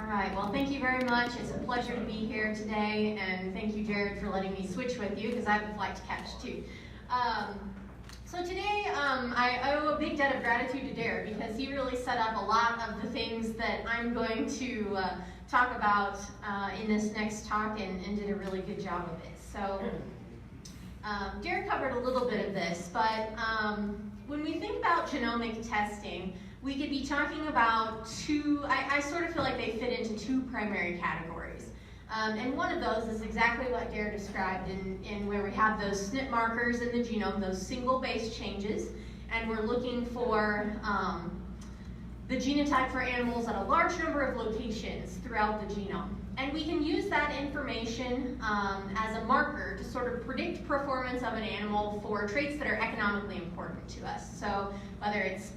All right, well, thank you very much. It's a pleasure to be here today, and thank you, Jared, for letting me switch with you, because I have a flight to catch, too. So today, I owe a big debt of gratitude to Jared, because he really set up a lot of the things that I'm going to talk about in this next talk, and did a really good job of it. So Jared covered a little bit of this, but when we think about genomic testing, we could be talking about I sort of feel like they fit into two primary categories. And one of those is exactly what Jared described in where we have those SNP markers in the genome, those single base changes, and we're looking for the genotype for animals at a large number of locations throughout the genome. And we can use that information as a marker to sort of predict performance of an animal for traits that are economically important to us. So whether it's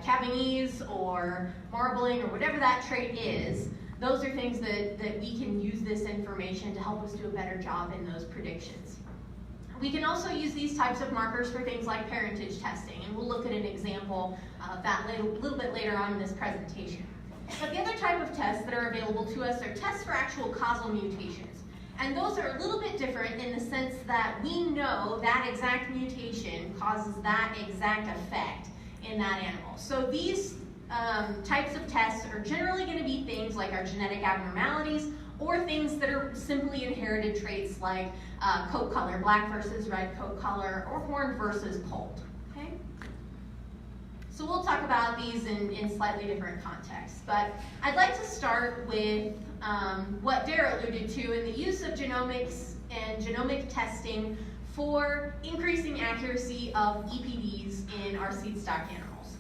calving ease or marbling or whatever that trait is, those are things that we can use this information to help us do a better job in those predictions. We can also use these types of markers for things like parentage testing, and we'll look at an example of that a little bit later on in this presentation. But the other type of tests that are available to us are tests for actual causal mutations. And those are a little bit different in the sense that we know that exact mutation causes that exact effect in that animal. So these types of tests are generally going to be things like our genetic abnormalities, or things that are simply inherited traits like coat color, black versus red coat color, or horned versus polled. Okay? So we'll talk about these in slightly different contexts. But I'd like to start with what Dara alluded to in the use of genomics and genomic testing for increasing accuracy of EPDs in our seed stock animals.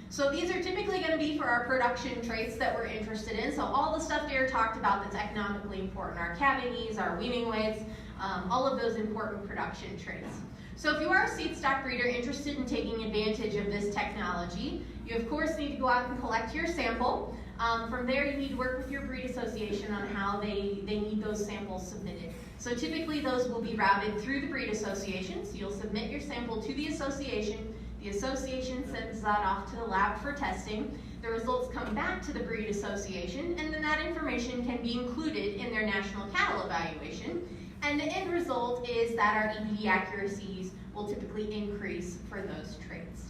So these are typically going to be for our production traits that we're interested in. So all the stuff Dara talked about that's economically important, our calving ease, our weaning weights, all of those important production traits. So if you are a seed stock breeder interested in taking advantage of this technology, you of course need to go out and collect your sample. From there, you need to work with your breed association on how they need those samples submitted. So typically those will be routed through the breed association. So you'll submit your sample to the association. The association sends that off to the lab for testing. The results come back to the breed association, and then that information can be included in their national cattle evaluation. And the end result is that our EPD accuracies will typically increase for those traits.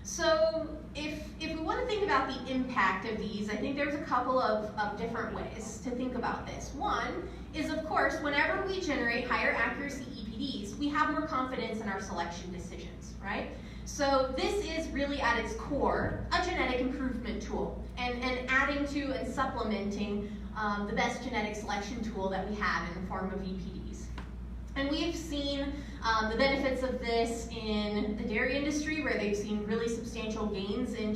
So if we want to think about the impact of these, I think there's a couple of different ways to think about this. One is, of course, whenever we generate higher accuracy EPDs, we have more confidence in our selection decisions, right? So this is really at its core a genetic improvement tool, and adding to and supplementing the best genetic selection tool that we have in the form of EPDs. And we've seen the benefits of this in the dairy industry, where they've seen really substantial gains in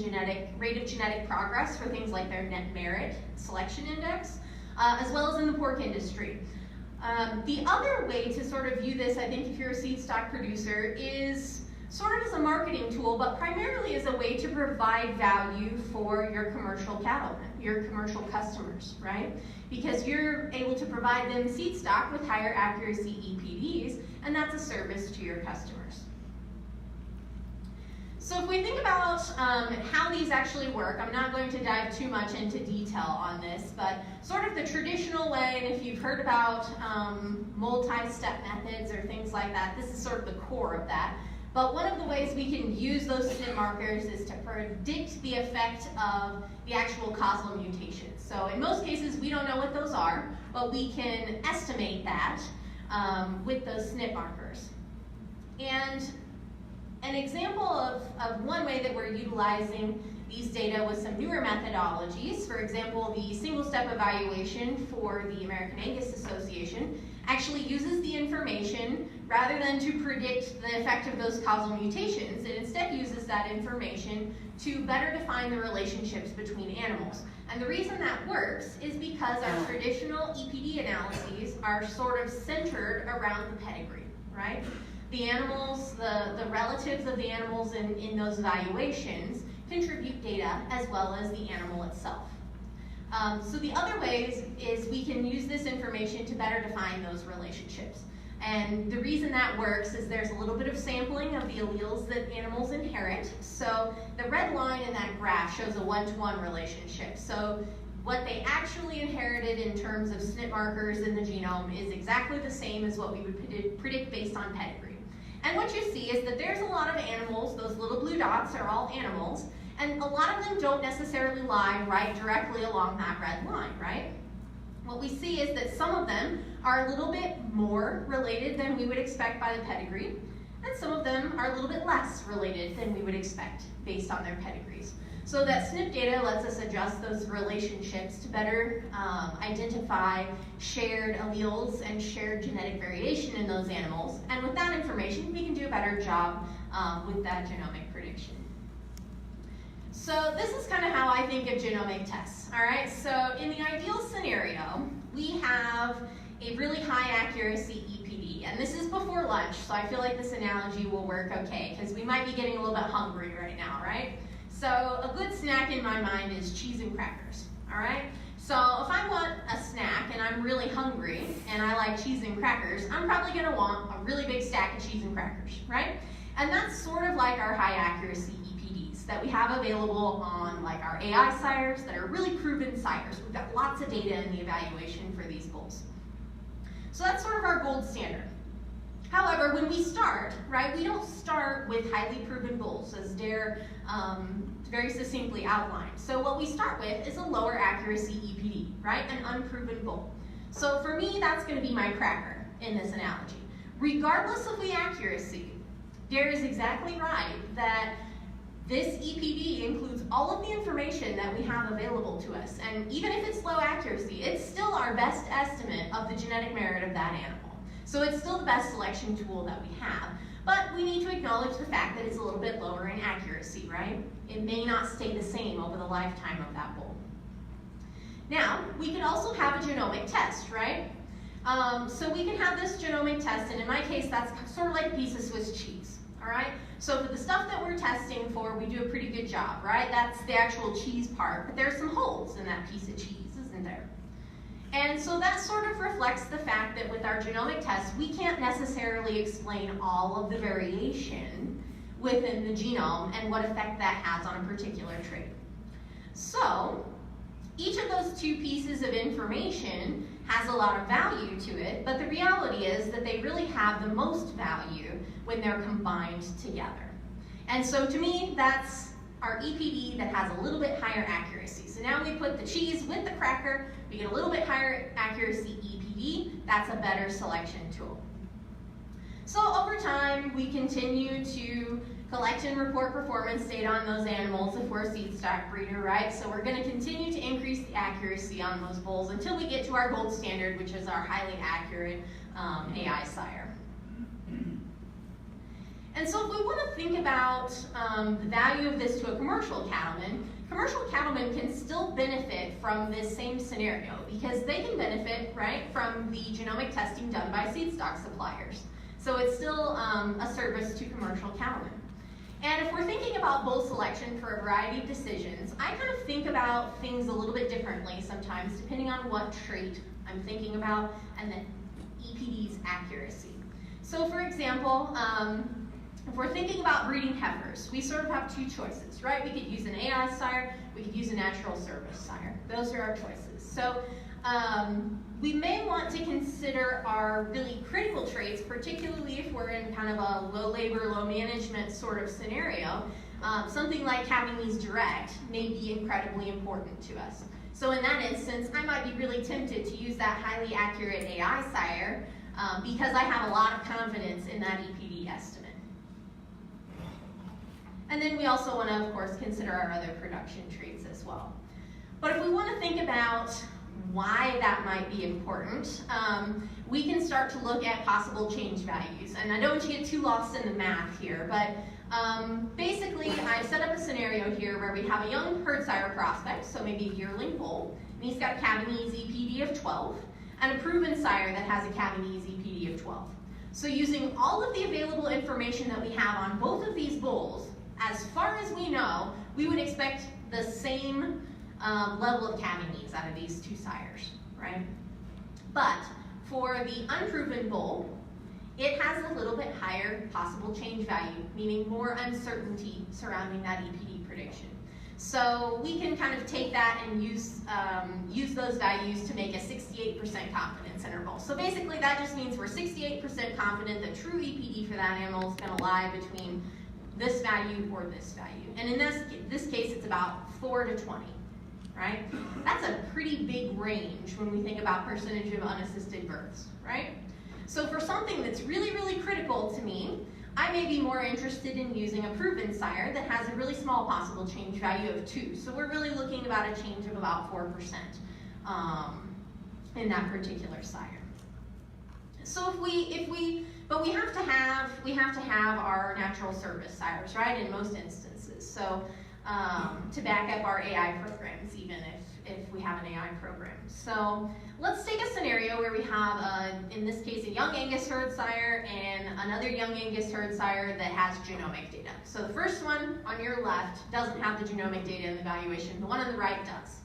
rate of genetic progress for things like their net merit selection index, as well as in the pork industry. The other way to sort of view this, I think, if you're a seed stock producer, is sort of as a marketing tool, but primarily as a way to provide value for your commercial cattlemen, your commercial customers, right? Because you're able to provide them seed stock with higher accuracy EPDs, and that's a service to your customers. So if we think about how these actually work, I'm not going to dive too much into detail on this, but sort of the traditional way, and if you've heard about multi-step methods or things like that, this is sort of the core of that. But one of the ways we can use those SNP markers is to predict the effect of the actual causal mutations. So in most cases, we don't know what those are, but we can estimate that with those SNP markers. And an example of one way that we're utilizing these data with some newer methodologies, for example, the single-step evaluation for the American Angus Association, actually uses the information rather than to predict the effect of those causal mutations. It instead uses that information to better define the relationships between animals. And the reason that works is because our traditional EPD analyses are sort of centered around the pedigree, right? The animals, the relatives of the animals in those evaluations contribute data as well as the animal itself. So the other ways is we can use this information to better define those relationships. And the reason that works is there's a little bit of sampling of the alleles that animals inherit. So the red line in that graph shows a 1-to-1 relationship. So what they actually inherited in terms of SNP markers in the genome is exactly the same as what we would predict based on pedigree. And what you see is that there's a lot of animals, those little blue dots are all animals, and a lot of them don't necessarily lie right directly along that red line, right? What we see is that some of them are a little bit more related than we would expect by the pedigree, and some of them are a little bit less related than we would expect based on their pedigrees. So that SNP data lets us adjust those relationships to better identify shared alleles and shared genetic variation in those animals. And with that information, we can do a better job with that genomic prediction. So this is kind of how I think of genomic tests, all right? So in the ideal scenario, we have a really high accuracy EPD, and this is before lunch, so I feel like this analogy will work okay, because we might be getting a little bit hungry right now, right? So a good snack in my mind is cheese and crackers, all right? So if I want a snack and I'm really hungry and I like cheese and crackers, I'm probably gonna want a really big stack of cheese and crackers, right? And that's sort of like our high accuracy EPDs that we have available on like our AI sires that are really proven sires. We've got lots of data in the evaluation for these bulls. So that's sort of our gold standard. However, when we start, right, we don't start with highly proven bulls, as Dare very succinctly outlined. So what we start with is a lower accuracy EPD, right, an unproven bull. So for me, that's going to be my cracker in this analogy. Regardless of the accuracy, Dare is exactly right that this EPD includes all of the information that we have available to us. And even if it's low accuracy, it's still our best estimate of the genetic merit of that animal. So it's still the best selection tool that we have. But we need to acknowledge the fact that it's a little bit lower in accuracy, right? It may not stay the same over the lifetime of that bull. Now, we could also have a genomic test, right? So we can have this genomic test, and in my case, that's sort of like a piece of Swiss cheese, all right? So for the stuff that we're testing for, we do a pretty good job, right? That's the actual cheese part, but there's some holes in that piece of cheese, isn't there? And so that sort of reflects the fact that with our genomic tests, we can't necessarily explain all of the variation within the genome and what effect that has on a particular trait. So each of those two pieces of information has a lot of value to it, but the reality is that they really have the most value when they're combined together. And so to me, that's our EPD that has a little bit higher accuracy. So now we put the cheese with the cracker, we get a little bit higher accuracy EPD, that's a better selection tool. So over time, we continue to collect and report performance data on those animals if we're a seed stock breeder, right? So we're gonna continue to increase the accuracy on those bulls until we get to our gold standard, which is our highly accurate AI sire. And so if we want to think about the value of this to a commercial cattleman can still benefit from this same scenario because they can benefit, right, from the genomic testing done by seed stock suppliers. So it's still a service to commercial cattlemen. And if we're thinking about bull selection for a variety of decisions, I kind of think about things a little bit differently sometimes depending on what trait I'm thinking about and the EPD's accuracy. So for example, if we're thinking about breeding heifers, we sort of have two choices, right? We could use an AI sire, we could use a natural service sire. Those are our choices. So we may want to consider our really critical traits, particularly if we're in kind of a low labor, low management sort of scenario. Something like having these direct may be incredibly important to us. So in that instance, I might be really tempted to use that highly accurate AI sire because I have a lot of confidence in that EPD estimate. And then we also want to, of course, consider our other production traits as well. But if we want to think about why that might be important, we can start to look at possible change values. And I don't want you to get too lost in the math here, but basically I've set up a scenario here where we have a young herd sire prospect, so maybe a yearling bull, and he's got a Cabanese EPD of 12, and a proven sire that has a Cabanese EPD of 12. So using all of the available information that we have on both of these bulls, as far as we know, we would expect the same level of Cabanese out of these two sires, right? But for the unproven bull, it has a little bit higher possible change value, meaning more uncertainty surrounding that EPD prediction. So we can kind of take that and use those values to make a 68% confidence interval. So basically that just means we're 68% confident that true EPD for that animal is going to lie between this value or this value. And in this case, it's about 4 to 20, right? That's a pretty big range when we think about percentage of unassisted births, right? So for something that's really, really critical to me, I may be more interested in using a proven sire that has a really small possible change value of 2. So we're really looking about a change of about 4% in that particular sire. So but we have to have our natural service sires, right? In most instances, so to back up our AI programs, even if we have an AI program. So let's take a scenario where we have, in this case, a young Angus herd sire and another young Angus herd sire that has genomic data. So the first one on your left doesn't have the genomic data in the evaluation. The one on the right does.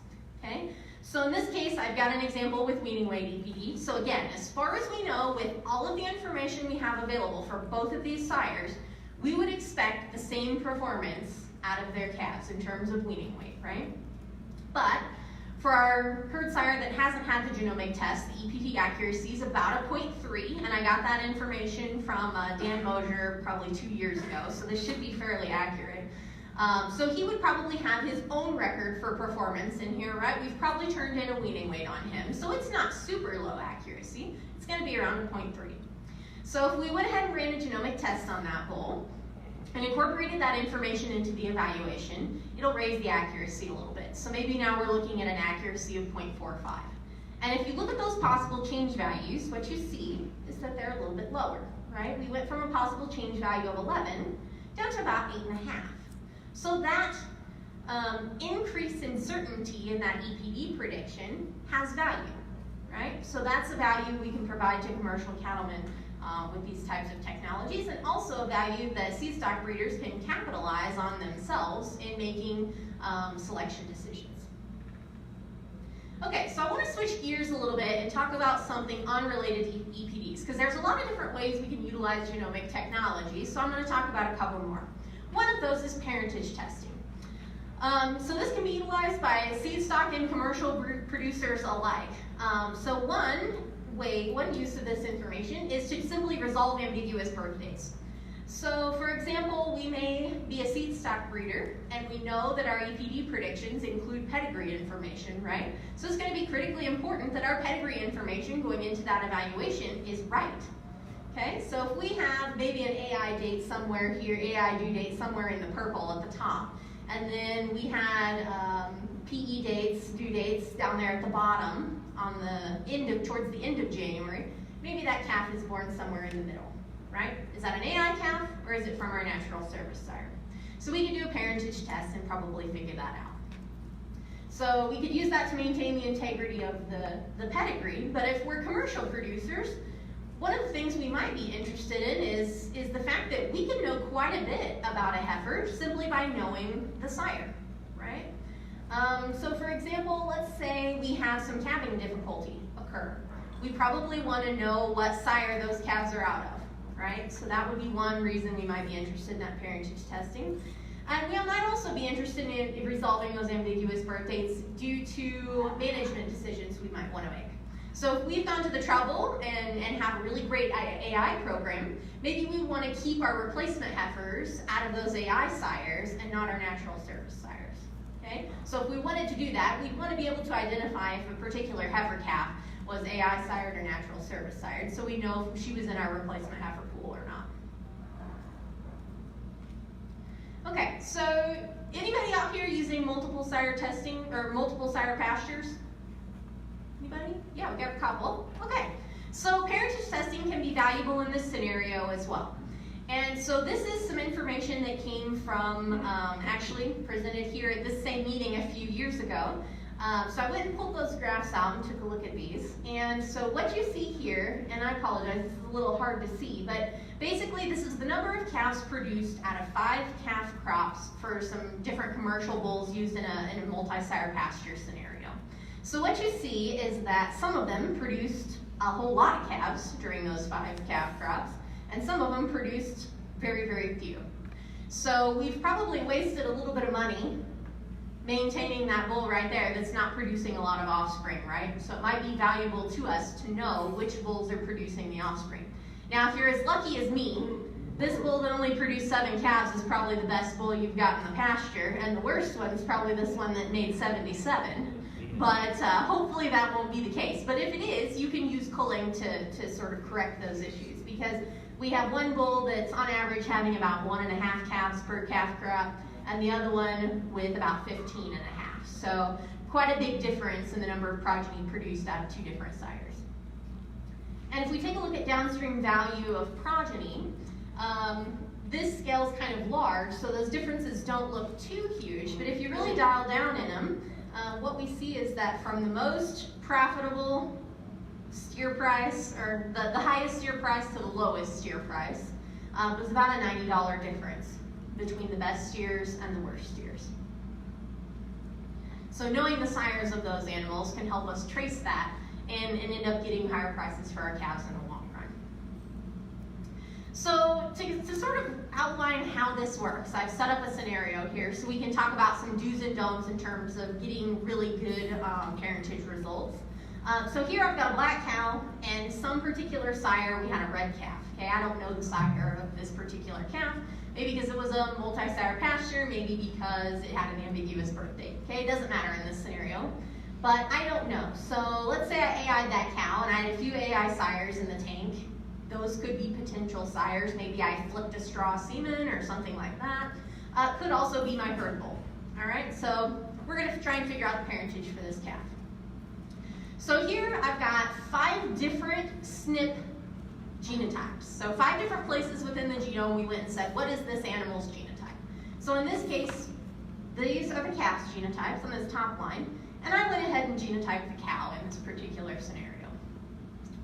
Okay. So in this case, I've got an example with weaning weight EPD. So again, as far as we know, with all of the information we have available for both of these sires, we would expect the same performance out of their calves in terms of weaning weight, right? But for our herd sire that hasn't had the genomic test, the EPD accuracy is about a 0.3, and I got that information from Dan Mosier probably 2 years ago, so this should be fairly accurate. So he would probably have his own record for performance in here, right? We've probably turned in a weaning weight on him, so it's not super low accuracy. It's going to be around a 0.3. So if we went ahead and ran a genomic test on that bull and incorporated that information into the evaluation, it'll raise the accuracy a little bit. So maybe now we're looking at an accuracy of 0.45. And if you look at those possible change values, what you see is that they're a little bit lower, right? We went from a possible change value of 11 down to about 8.5. So that increase in certainty in that EPD prediction has value, right? So that's a value we can provide to commercial cattlemen with these types of technologies, and also a value that seed stock breeders can capitalize on themselves in making selection decisions. Okay, so I want to switch gears a little bit and talk about something unrelated to EPDs, because there's a lot of different ways we can utilize genomic technology, so I'm going to talk about a couple more. One of those is parentage testing. So this can be utilized by seed stock and commercial producers alike. So one use of this information is to simply resolve ambiguous birth dates. So for example, we may be a seed stock breeder and we know that our EPD predictions include pedigree information, right? So it's going to be critically important that our pedigree information going into that evaluation is right. Okay, so if we have maybe an AI date somewhere here, AI due date somewhere in the purple at the top, and then we had PE dates, due dates down there at the bottom on the end of, towards the end of January, maybe that calf is born somewhere in the middle, right? Is that an AI calf or is it from our natural service sire? So we could do a parentage test and probably figure that out. So we could use that to maintain the integrity of the pedigree, but if we're commercial producers, one of the things we might be interested in is the fact that we can know quite a bit about a heifer simply by knowing the sire, right? So for example, let's say we have some calving difficulty occur. We probably want to know what sire those calves are out of, right? So that would be one reason we might be interested in that parentage testing. And we might also be interested in resolving those ambiguous birth dates due to management decisions we might want to make. So if we've gone to the trouble and have a really great AI program, maybe we want to keep our replacement heifers out of those AI sires and not our natural service sires. Okay? So if we wanted to do that, we'd want to be able to identify if a particular heifer calf was AI sired or natural service sired, so we know if she was in our replacement heifer pool or not. Okay, so anybody out here using multiple sire testing or multiple sire pastures? Anybody? Yeah, we got a couple. Okay, so parentage testing can be valuable in this scenario as well. And so this is some information that came from, actually presented here at this same meeting a few years ago. So I went and pulled those graphs out and took a look at these. And so what you see here, and I apologize, it's a little hard to see, but basically this is the number of calves produced out of 5 calf crops for some different commercial bulls used in a multi-sire pasture scenario. So what you see is that some of them produced a whole lot of calves during those 5 calf crops, and some of them produced very, very few. So we've probably wasted a little bit of money maintaining that bull right there that's not producing a lot of offspring, right? So it might be valuable to us to know which bulls are producing the offspring. Now, if you're as lucky as me, this bull that only produced 7 calves is probably the best bull you've got in the pasture, and the worst one is probably this one that made 77. But hopefully that won't be the case. But if it is, you can use culling to sort of correct those issues, because we have one bull that's on average having about 1.5 calves per calf crop, and the other one with about 15.5. So quite a big difference in the number of progeny produced out of 2 different sires. And if we take a look at downstream value of progeny, this scale is kind of large, so those differences don't look too huge, but if you really dial down in them, what we see is that from the most profitable steer price, or the highest steer price to the lowest steer price, was about a $90 difference between the best steers and the worst steers. So knowing the sires of those animals can help us trace that and end up getting higher prices for our calves in the long run. So to sort of outline how this works, I've set up a scenario here so we can talk about some do's and don'ts in terms of getting really good parentage results. So here I've got a black cow and some particular sire, we had a red calf. Okay, I don't know the sire of this particular calf, maybe because it was a multi-sire pasture, maybe because it had an ambiguous birth date. Okay, it doesn't matter in this scenario, but I don't know. So let's say I AI'd that cow and I had a few AI sires in the tank. Those could be potential sires. Maybe I flipped a straw semen or something like that. Could also be my herd bull. All right, so we're going to try and figure out the parentage for this calf. So here I've got 5 different SNP genotypes. So 5 different places within the genome we went and said, what is this animal's genotype? So in this case, these are the calf's genotypes on this top line, and I went ahead and genotyped the cow in this particular scenario.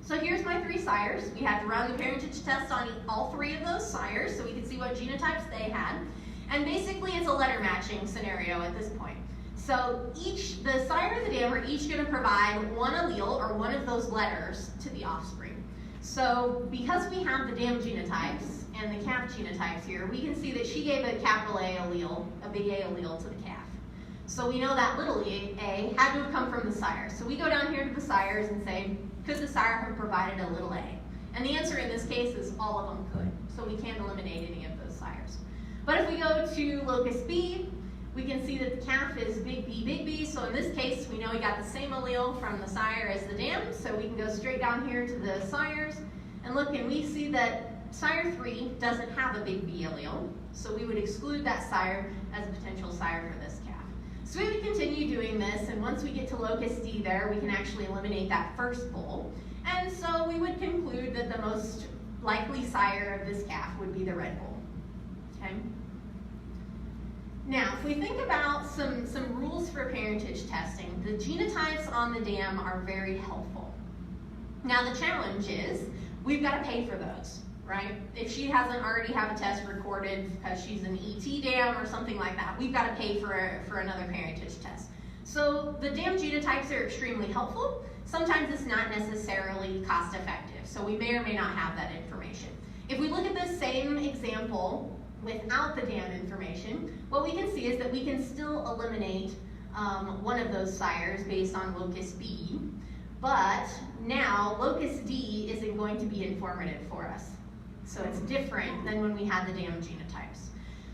So here's my 3 sires. We had to run the parentage test on all 3 of those sires so we could see what genotypes they had. And basically it's a letter matching scenario at this point. So the sire and the dam are each going to provide one allele or one of those letters to the offspring. So because we have the dam genotypes and the calf genotypes here, we can see that she gave a capital A allele, a big A allele to the calf. So we know that little a had to have come from the sire. So we go down here to the sires and say, could the sire have provided a little a? And the answer in this case is all of them could. So we can't eliminate any of those sires. But if we go to locus B, we can see that the calf is big B. So in this case, we know we got the same allele from the sire as the dam. So we can go straight down here to the sires and look, and we see that sire 3 doesn't have a big B allele. So we would exclude that sire as a potential sire for this calf. So we would continue doing this, and once we get to locus D there, we can actually eliminate that first bull. And so we would conclude that the most likely sire of this calf would be the red bull. Okay? Now, if we think about some rules for parentage testing, the genotypes on the dam are very helpful. Now, the challenge is we've got to pay for those, right? If she hasn't already have a test recorded because she's an ET dam or something like that, we've got to pay for another parentage test. So the dam genotypes are extremely helpful. Sometimes it's not necessarily cost effective, so we may or may not have that information. If we look at this same example without the dam information, what we can see is that we can still eliminate one of those sires based on locus B, but now locus D isn't going to be informative for us. So it's different than when we had the dam genotypes.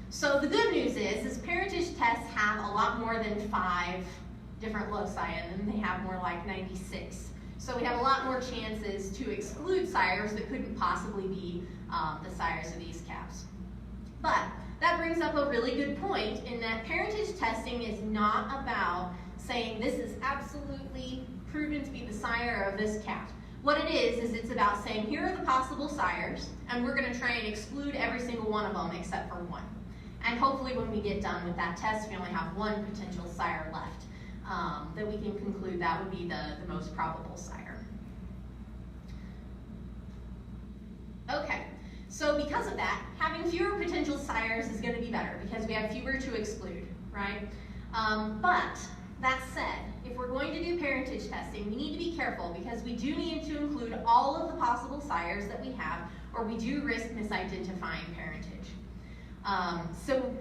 So the good news is parentage tests have a lot more than 5 different loci, and then they have more like 96. So we have a lot more chances to exclude sires that couldn't possibly be the sires of these calves. But that brings up a really good point in that parentage testing is not about saying this is absolutely proven to be the sire of this calf. What it is it's about saying here are the possible sires, and we're going to try and exclude every single one of them except for one. And hopefully when we get done with that test, we only have one potential sire left that we can conclude that would be the most probable sire. Okay, so because of that, having fewer potential sires is going to be better because we have fewer to exclude, right? But that said, if we're going to do parentage testing, we need to be careful because we do need to include all of the possible sires that we have, or we do risk misidentifying parentage. So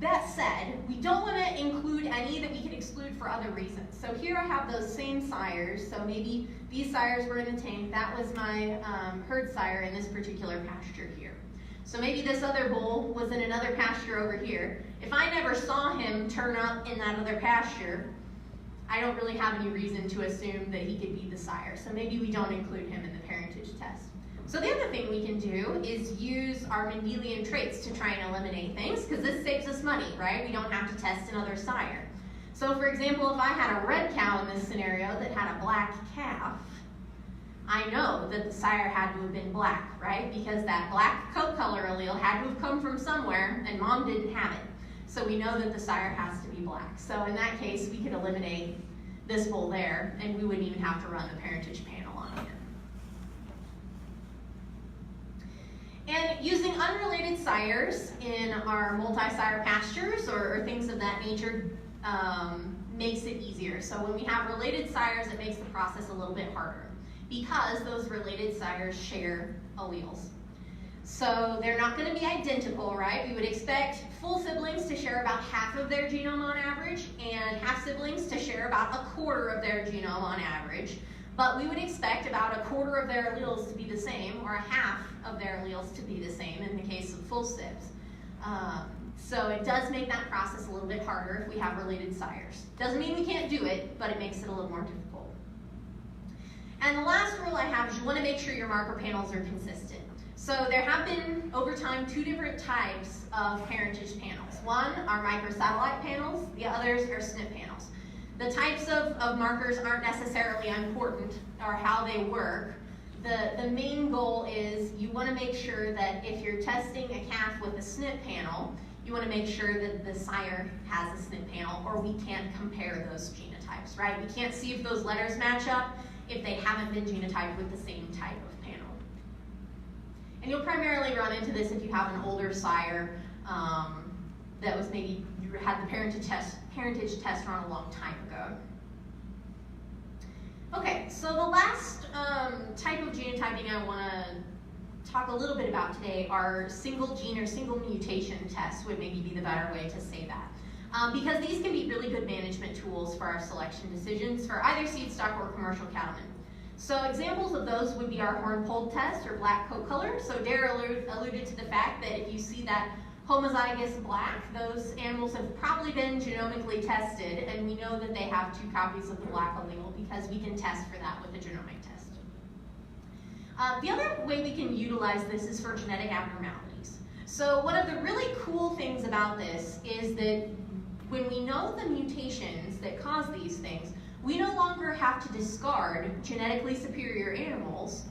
that said, we don't want to include any that we can exclude for other reasons. So here I have those same sires. So maybe these sires were in the tank. That was my herd sire in this particular pasture here. So maybe this other bull was in another pasture over here. If I never saw him turn up in that other pasture, I don't really have any reason to assume that he could be the sire. So maybe we don't include him in the parentage test. So the other thing we can do is use our Mendelian traits to try and eliminate things, because this saves us money, right? We don't have to test another sire. So for example, if I had a red cow in this scenario that had a black calf, I know that the sire had to have been black, right? Because that black coat color allele had to have come from somewhere, and mom didn't have it. So we know that the sire has to be black. So in that case, we could eliminate this bull there, and we wouldn't even have to run the parentage panel on him. And using unrelated sires in our multi-sire pastures or things of that nature makes it easier. So when we have related sires, it makes the process a little bit harder because those related sires share alleles. So they're not going to be identical, right? We would expect full siblings to share about half of their genome on average and half siblings to share about a quarter of their genome on average. But we would expect about a quarter of their alleles to be the same or a half of their alleles to be the same in the case of full sibs. So it does make that process a little bit harder if we have related sires. Doesn't mean we can't do it, but it makes it a little more difficult. And the last rule I have is you want to make sure your marker panels are consistent. So there have been, over time, two different types of parentage panels. One are microsatellite panels, the others are SNP panels. The types of markers aren't necessarily important or how they work. The main goal is you want to make sure that if you're testing a calf with a SNP panel, you want to make sure that the sire has a SNP panel, or we can't compare those genotypes, right? We can't see if those letters match up if they haven't been genotyped with the same type of panel. And you'll primarily run into this if you have an older sire that was maybe you had the parentage test run a long time ago. Okay, so the last type of genotyping I want to talk a little bit about today are single gene or single mutation tests would maybe be the better way to say that. Because these can be really good management tools for our selection decisions for either seed stock or commercial cattlemen. So examples of those would be our horn-polled test or black coat color. So Dara alluded to the fact that if you see that homozygous black, those animals have probably been genomically tested, and we know that they have 2 copies of the black allele because we can test for that with a genomic test. The other way we can utilize this is for genetic abnormalities. So one of the really cool things about this is that when we know the mutations that cause these things, we no longer have to discard genetically superior animals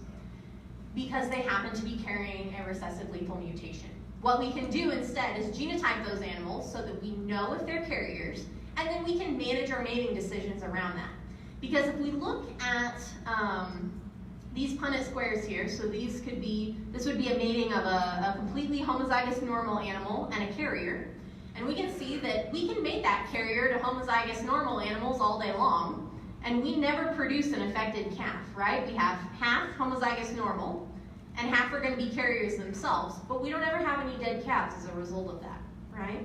because they happen to be carrying a recessive lethal mutation. What we can do instead is genotype those animals so that we know if they're carriers, and then we can manage our mating decisions around that. Because if we look at these Punnett squares here, so this would be a mating of a completely homozygous normal animal and a carrier, and we can see that we can mate that carrier to homozygous normal animals all day long, and we never produce an affected calf, right? We have half homozygous normal, and half are going to be carriers themselves, but we don't ever have any dead calves as a result of that, right?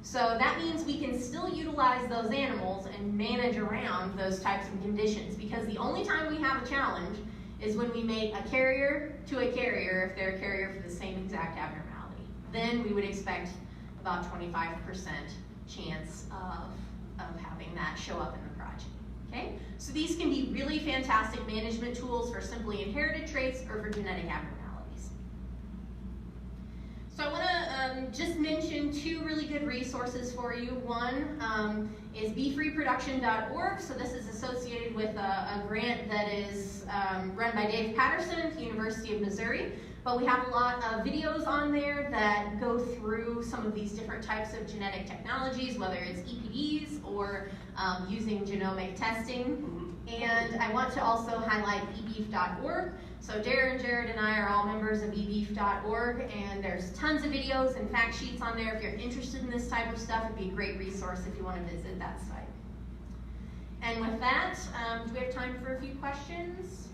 So that means we can still utilize those animals and manage around those types of conditions, because the only time we have a challenge is when we mate a carrier to a carrier if they're a carrier for the same exact abnormality. Then we would expect about 25% chance of having that show up in the progeny. Okay? So these can be really fantastic management tools for simply inherited traits or for genetic abnormalities. So I want to just mention 2 really good resources for you. One is beefreproduction.org. So this is associated with a grant that is run by Dave Patterson at the University of Missouri. But we have a lot of videos on there that go through some of these different types of genetic technologies, whether it's EPDs or using genomic testing. And I want to also highlight ebeef.org. So Darren, Jared, and I are all members of ebeef.org, and there's tons of videos and fact sheets on there. If you're interested in this type of stuff, it'd be a great resource if you want to visit that site. And with that, do we have time for a few questions?